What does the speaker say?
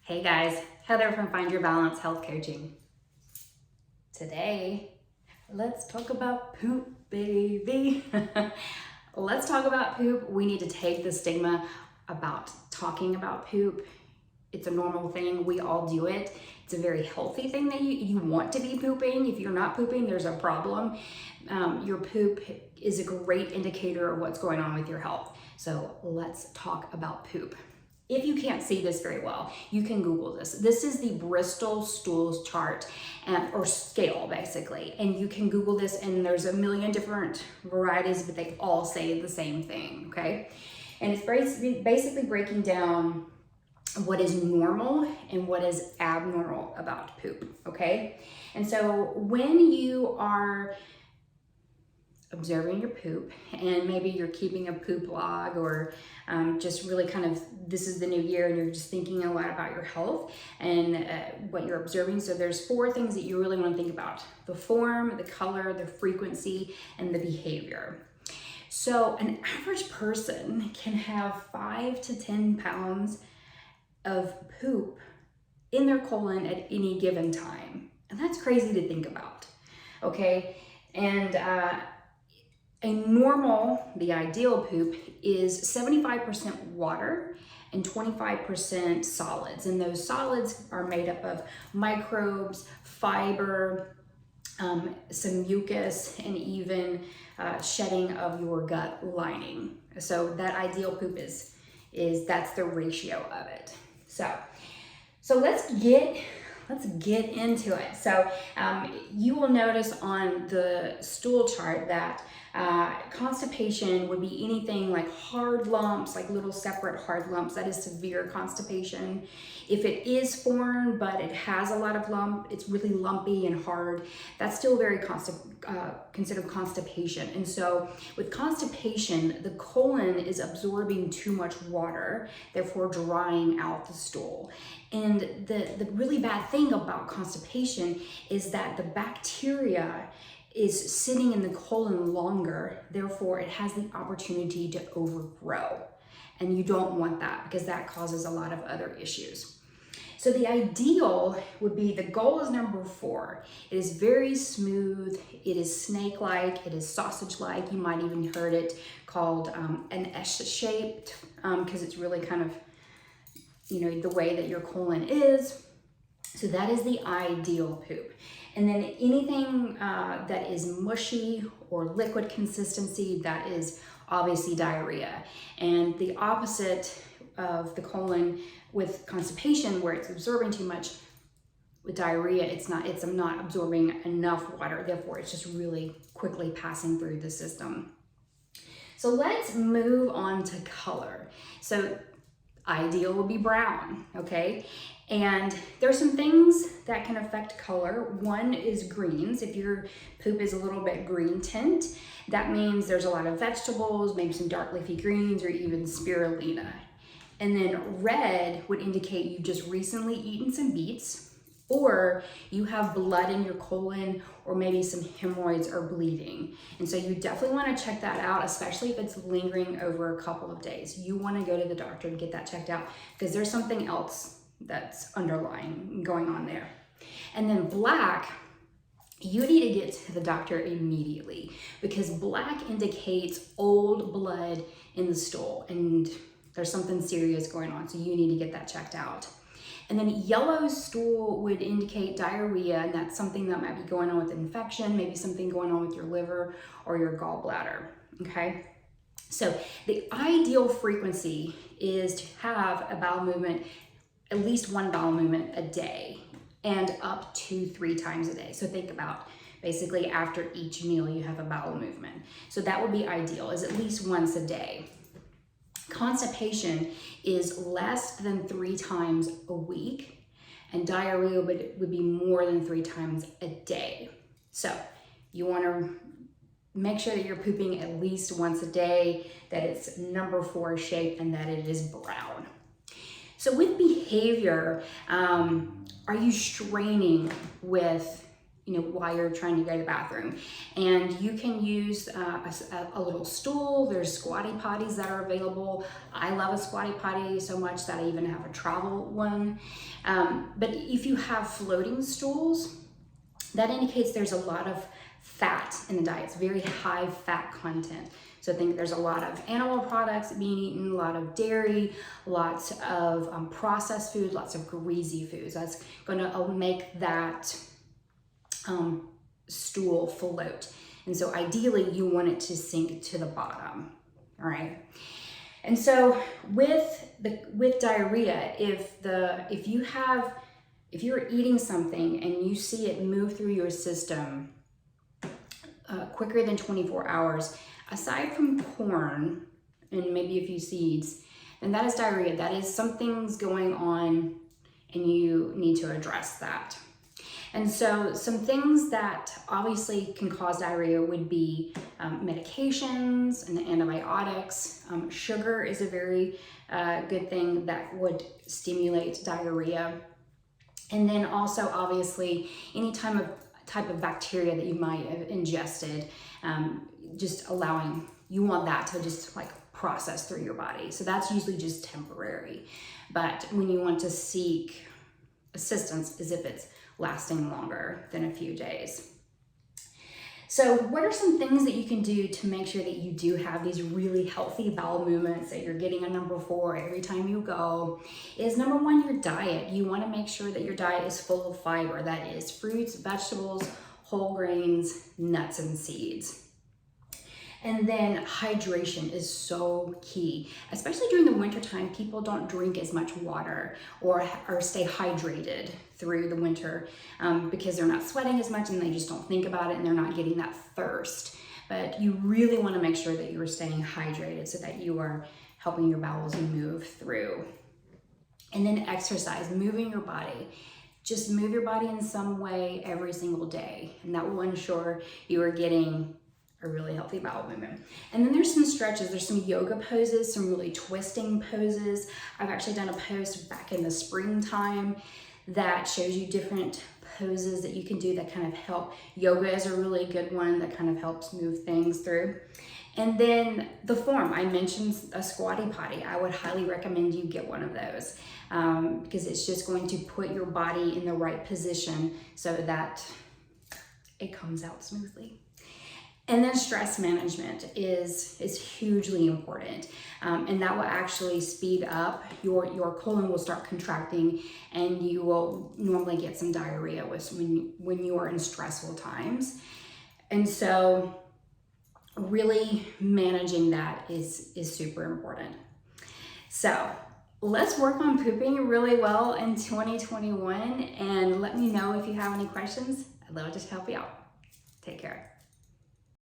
Hey guys, Heather from Find Your Balance Health Coaching. Today, let's talk about poop, baby. Let's talk about poop. We need to take the stigma about talking about poop. It's a normal thing. We all do it. It's a very healthy thing that you want to be pooping. If you're not pooping, there's a problem. Your poop is a great indicator of what's going on with your health. So let's talk about poop. If you can't see this very well, you can Google this. This is the Bristol Stool Chart, or scale basically. And you can Google this and there's a million different varieties, but they all say the same thing, okay? And it's basically breaking down what is normal and what is abnormal about poop, okay? And so when you are observing your poop and maybe you're keeping a poop log or just really kind of, this is the new year and you're just thinking a lot about your health and what you're observing. So there's 4 things that you really want to think about: the form, the color, the frequency, and the behavior. So an average person can have 5 to 10 pounds of poop in their colon at any given time. And that's crazy to think about, okay? And the ideal poop is 75% water and 25% solids. And those solids are made up of microbes, fiber, some mucus, and even shedding of your gut lining. So that ideal poop is that's the ratio of it. So let's get into it. So you will notice on the stool chart that constipation would be anything like hard lumps, like little separate hard lumps. That is severe constipation. If it is foreign, but it has a lot of lump, it's really lumpy and hard, that's still very considered constipation. And so with constipation, the colon is absorbing too much water, therefore drying out the stool. And the really bad thing about constipation is that the bacteria is sitting in the colon longer, therefore it has the opportunity to overgrow. And you don't want that because that causes a lot of other issues. So the ideal would be, the goal is number 4. It is very smooth, it is snake-like, it is sausage-like. You might even heard it called an S-shaped because it's really kind of, the way that your colon is. So that is the ideal poop. And then anything that is mushy or liquid consistency, that is obviously diarrhea. And the opposite of the colon with constipation, where it's absorbing too much, with diarrhea, it's not absorbing enough water, therefore it's just really quickly passing through the system. So let's move on to color. So ideal would be brown, okay? And there's some things that can affect color. One is greens. If your poop is a little bit green tint, that means there's a lot of vegetables, maybe some dark leafy greens or even spirulina. And then red would indicate you've just recently eaten some beets, or you have blood in your colon, or maybe some hemorrhoids or bleeding. And so you definitely want to check that out, especially if it's lingering over a couple of days. You want to go to the doctor to get that checked out because there's something else that's underlying going on there. And then black, you need to get to the doctor immediately because black indicates old blood in the stool and there's something serious going on. So you need to get that checked out. And then yellow stool would indicate diarrhea, and that's something that might be going on with infection, maybe something going on with your liver or your gallbladder, okay? So the ideal frequency is to have a bowel movement, at least 1 bowel movement a day, and up to 3 times a day. So think about basically after each meal you have a bowel movement. So that would be ideal, is at least once a day. Constipation is less than 3 times a week, and diarrhea would be more than 3 times a day. So you want to make sure that you're pooping at least once a day, that it's number 4 shape, and that it is brown. So with behavior, are you straining with while you're trying to go to the bathroom. And you can use a little stool. There's squatty potties that are available. I love a squatty potty so much that I even have a travel one. But if you have floating stools, that indicates there's a lot of fat in the diet. It's very high fat content. So I think there's a lot of animal products being eaten, a lot of dairy, lots of processed food, lots of greasy foods. That's going to make that stool float. And so ideally you want it to sink to the bottom, all right? And so with diarrhea, if you're eating something and you see it move through your system quicker than 24 hours, aside from corn and maybe a few seeds, then that is diarrhea. That is something's going on and you need to address that. And so some things that obviously can cause diarrhea would be medications and antibiotics. Sugar is a very good thing that would stimulate diarrhea. And then also obviously any type of bacteria that you might have ingested, just allowing, you want that to just like process through your body. So that's usually just temporary. But when you want to seek assistance is if it's lasting longer than a few days. So what are some things that you can do to make sure that you do have these really healthy bowel movements, that you're getting a number 4 every time you go? Is number 1, your diet. You want to make sure that your diet is full of fiber. That is fruits, vegetables, whole grains, nuts, and seeds. And then hydration is so key, especially during the wintertime. People don't drink as much water or stay hydrated through the winter because they're not sweating as much and they just don't think about it and they're not getting that thirst. But you really want to make sure that you are staying hydrated so that you are helping your bowels move through. And then exercise, moving your body. Just move your body in some way every single day, and that will ensure you are getting a really healthy bowel movement. And then there's some stretches. There's some yoga poses, some really twisting poses. I've actually done a post back in the springtime that shows you different poses that you can do that kind of help. Yoga is a really good one that kind of helps move things through. And then the form, I mentioned a squatty potty. I would highly recommend you get one of those because it's just going to put your body in the right position so that it comes out smoothly. And then stress management is hugely important. And that will actually speed up, your colon will start contracting and you will normally get some diarrhea when you are in stressful times. And so really managing that is super important. So let's work on pooping really well in 2021 and let me know if you have any questions. I'd love to help you out. Take care.